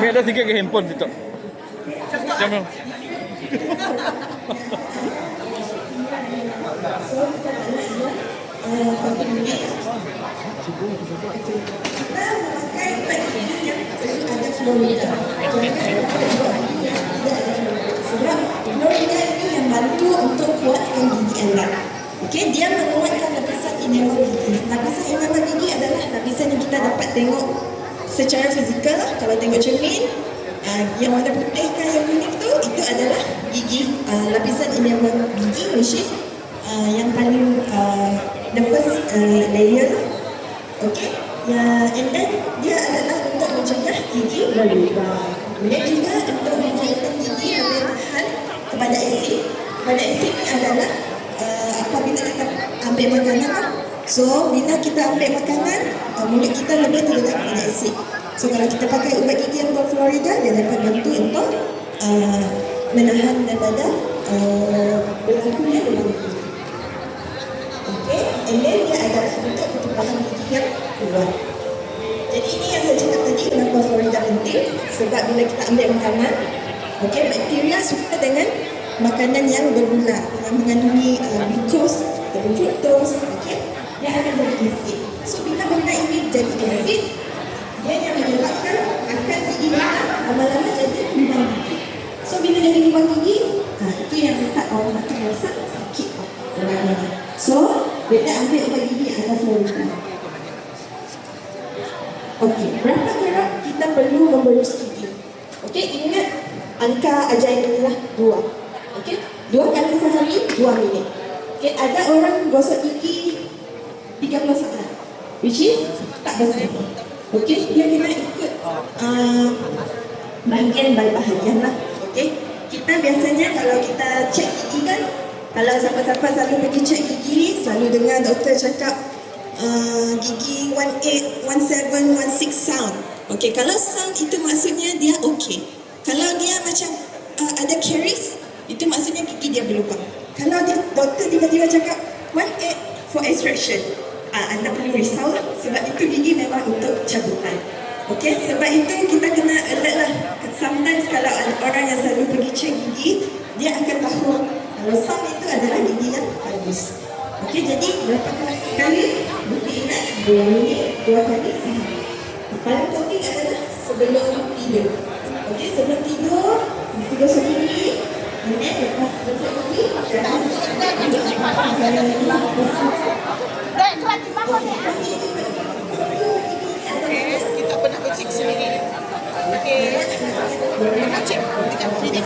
May ada 3 ke handphone dito. Jangan. Florida ini yang bantu untuk kuatkan gigi anda. Okey, dia menguatkan lapisan enamel gigi. Lapisan enamel gigi adalah lapisan yang kita dapat tengok secara fizikal. Kalau tengok cermin, yang warna putih kan yang kuning tu, itu adalah gigi, lapisan enamel gigi, which is yang paling the first layer. Okey, and then dia adalah untuk mencegah gigi berlubang. Kemudian juga untuk menjadikan gigi lebih tahan kepada asid. Kepada asid ni adalah apabila kita ambil makanan, so bila kita ambil makanan, mulut kita lebih terdekat kepada asid. So kalau kita pakai ubat gigi yang berfluorida, dia dapat bantu untuk menahan daripada berlakunya lubang gigi. Okay, and then dia adalah untuk ketupahan gigi yang kuat. Jadi ini yang saya cakap tadi, kenapa fluorida penting. Sebab bila kita ambil makanan, okay, bakteria suka dengan makanan yang bergula, yang mengandungi glucose ataupun fructose, okay, yang akan jadi asid. So bila benda ini jadi asid, dia yang menyebabkan akan gigi kita lama-lama jadi lubang gigi. So bila jadi lubang gigi, itu yang start orang akan rasa sakit. So bila ambil ubat gigi ada fluorida. Okey, berapa kerap kita perlu memberus gigi? Okey, ingat angka ajaib inilah 2. Okey, 2 kali sehari 2 minit. Okey, ada orang gosok gigi 30 saat, which is tak bersih. Okey, dia kena ikut bahagian by bahagian lah. Okey, kita biasanya kalau kita cek gigi kan, kalau siapa-siapa selalu pergi cek gigi, selalu dengar doktor cakap gigi 18, 17, 16 sound. Okey, kalau sound itu maksudnya dia okey. Kalau dia macam ada caries, itu maksudnya gigi dia berlubang. Kalau doktor tiba-tiba cakap 18 for extraction, anda perlu risau lah, sebab itu gigi memang untuk cabutan. Okey, sebab itu kita kena alert lah. Sometimes kalau orang yang selalu pergi cek gigi, dia akan tahu kalau sound itu adalah gigi yang bagus. Okey, jadi berapa kali? Mesti ingat 2 minit, 2 kali sehari. Paling penting adalah sebelum tidur. Okey, sebelum tidur mesti gosok gigi. Kemudian lepas gosok gigi, kita pernah cek sendiri. Okey, pernah cek dekat klinik.